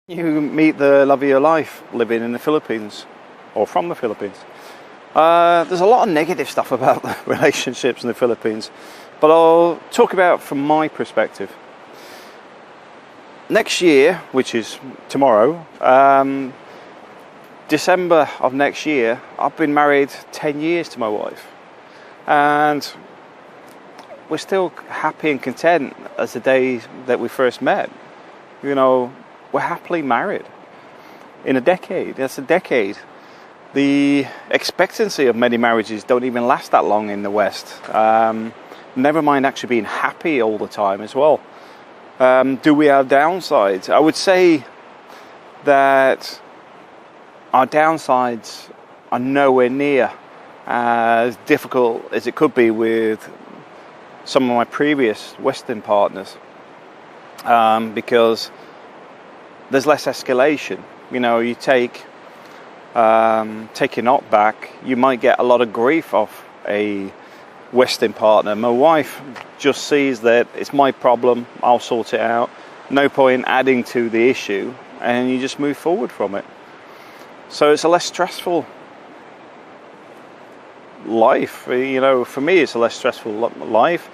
You meet the love of your life living in the Philippines or from the Philippines. There's a lot of negative stuff about the relationships in the Philippines, but I'll talk about from my perspective. Next year, which is tomorrow, December of next year, I've been married 10 years to my wife, and we're still happy and content as the day that we first met. You know, we're happily married in a decade. That's a decade. The expectancy of many marriages don't even last that long in the West. Never mind actually being happy all the time as well. Do we have downsides? I would say that our downsides are nowhere near as difficult as it could be with some of my previous Western partners, because there's less escalation. You know, you take your knot back, you might get a lot of grief off a Western partner. My wife just sees that it's my problem, I'll sort it out, no point adding to the issue, and you just move forward from it. So it's a less stressful life. You know, for me it's a less stressful life.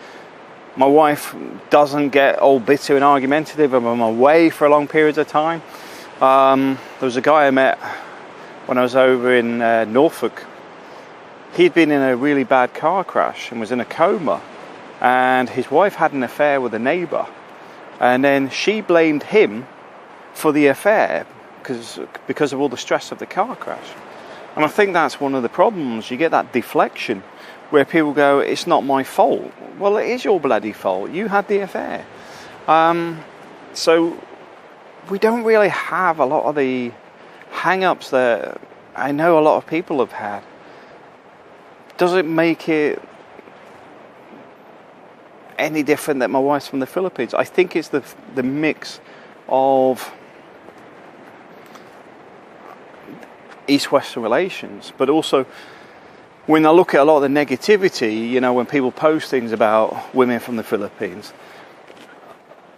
My wife doesn't get all bitter and argumentative if I'm away for long periods of time. There was a guy I met when I was over in Norfolk. He'd been in a really bad car crash and was in a coma, and his wife had an affair with a neighbour, and then she blamed him for the affair because of all the stress of the car crash. And I think that's one of the problems. You get that deflection where people go, it's not my fault. Well, it is your bloody fault. You had the affair. So we don't really have a lot of the hang-ups that I know a lot of people have had. Does it make it any different that my wife's from the Philippines? I think it's the mix of East-Western relations, but also when I look at a lot of the negativity, you know, when people post things about women from the Philippines,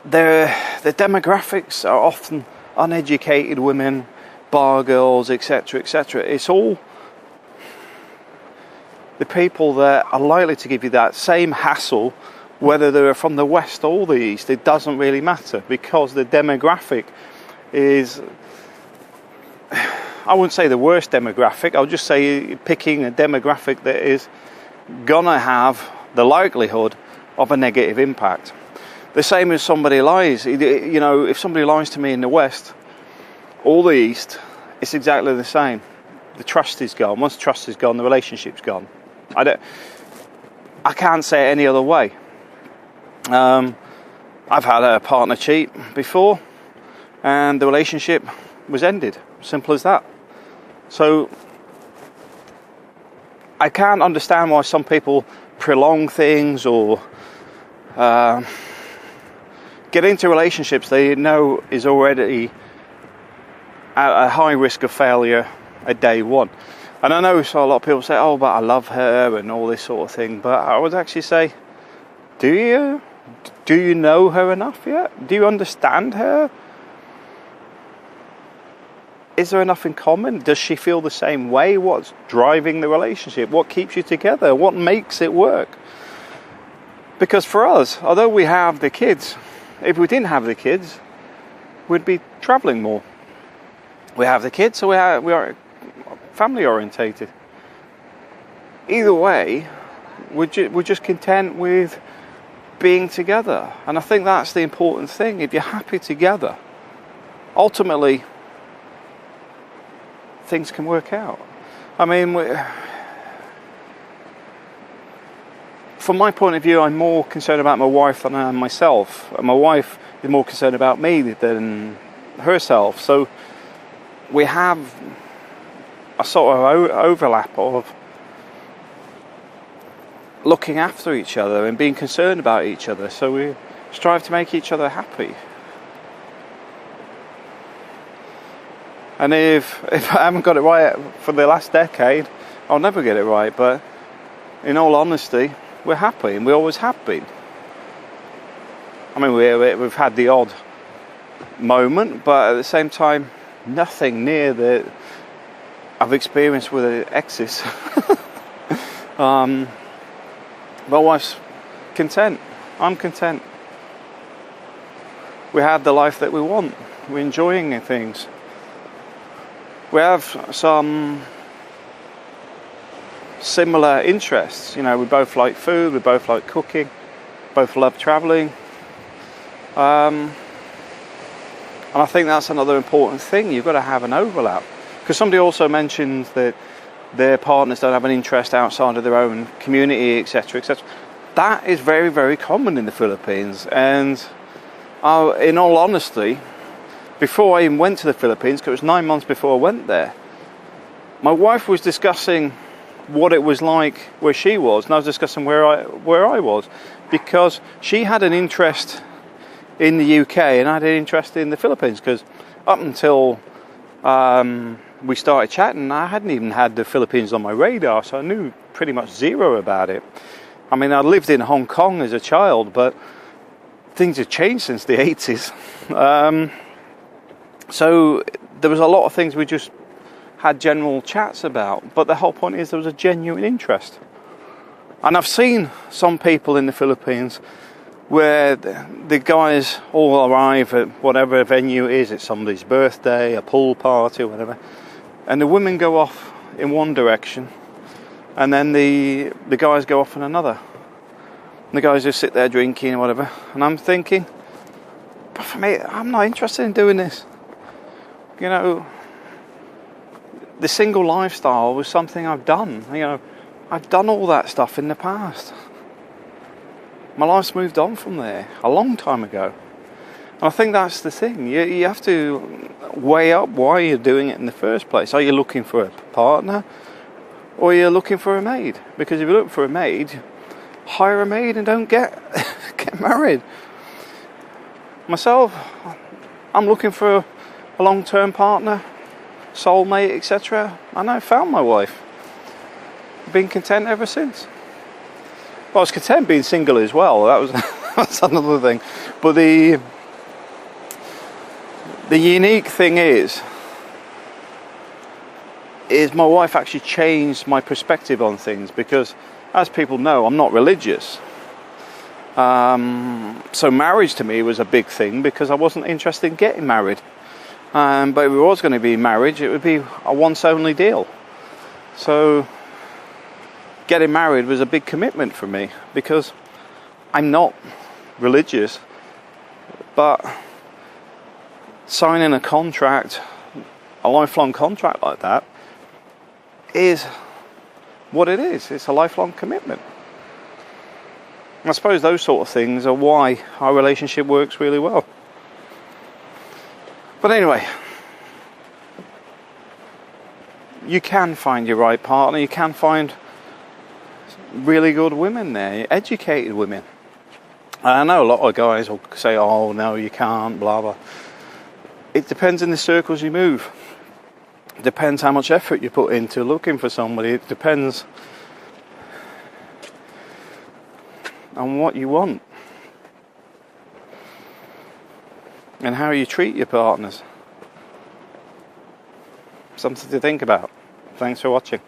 the demographics are often uneducated women, bar girls, etc., etc. It's all the people that are likely to give you that same hassle, whether they're from the West or the East. It doesn't really matter, because the demographic is, I wouldn't say the worst demographic, I'll just say picking a demographic that is gonna have the likelihood of a negative impact. The same as somebody lies. You know, if somebody lies to me in the West or the East, it's exactly the same. The trust is gone. Once trust is gone, the relationship's gone. I can't say it any other way. I've had a partner cheat before, and the relationship was ended. Simple as that. So I can't understand why some people prolong things or get into relationships they know is already at a high risk of failure at day one. And I know so a lot of people say, oh, but I love her and all this sort of thing. But I would actually say, do you? Do you know her enough yet? Do you understand her? Is there enough in common? Does she feel the same way? What's driving the relationship? What keeps you together? What makes it work? Because for us, although we have the kids, if we didn't have the kids, we'd be travelling more. We have the kids, so we are family orientated. Either way, we're just content with being together. And I think that's the important thing. If you're happy together, ultimately things can work out. I mean, from my point of view, I'm more concerned about my wife than I am myself. And my wife is more concerned about me than herself. So we have a sort of overlap of looking after each other and being concerned about each other. So we strive to make each other happy. And if I haven't got it right for the last decade, I'll never get it right. But in all honesty, we're happy, and we always have been. I mean, we've had the odd moment, but at the same time, nothing near that I've experienced with the exes. My wife's content. I'm content. We have the life that we want. We're enjoying things. We have some similar interests. You know, we both like food, we both like cooking, both love travelling. And I think that's another important thing. You've got to have an overlap. Because somebody also mentioned that their partners don't have an interest outside of their own community, etc., etc. That is very, very common in the Philippines. And in all honesty, before I even went to the Philippines, because it was 9 months before I went there, my wife was discussing what it was like where she was, and I was discussing where I was, because she had an interest in the UK and I had an interest in the Philippines, because up until we started chatting, I hadn't even had the Philippines on my radar, so I knew pretty much zero about it. I mean, I lived in Hong Kong as a child, but things have changed since the 80s. So there was a lot of things we just had general chats about, but the whole point is there was a genuine interest. And I've seen some people in the Philippines where the guys all arrive at whatever venue it is, it's somebody's birthday, a pool party or whatever, and the women go off in one direction and then the guys go off in another. And the guys just sit there drinking or whatever, and I'm thinking, but for me, I'm not interested in doing this. You know, the single lifestyle was something I've done. You know, I've done all that stuff in the past. My life's moved on from there a long time ago. And I think that's the thing. You have to weigh up why you're doing it in the first place. Are you looking for a partner, or are you looking for a maid? Because if you look for a maid, hire a maid and don't get married. Myself, I'm looking for a long-term partner, soulmate, etc. And I found my wife. I've been content ever since. Well, I was content being single as well. That's another thing. But the unique thing is my wife actually changed my perspective on things, because, as people know, I'm not religious. So marriage to me was a big thing, because I wasn't interested in getting married. But if it was going to be marriage, it would be a once-only deal. So getting married was a big commitment for me, because I'm not religious, but signing a contract, a lifelong contract like that, is what it is. It's a lifelong commitment. I suppose those sort of things are why our relationship works really well. But anyway, you can find your right partner. You can find really good women there, educated women. And I know a lot of guys will say, oh no, you can't, blah blah. It depends in the circles you move. It depends how much effort you put into looking for somebody. It depends on what you want and how you treat your partners. Something to think about. Thanks for watching.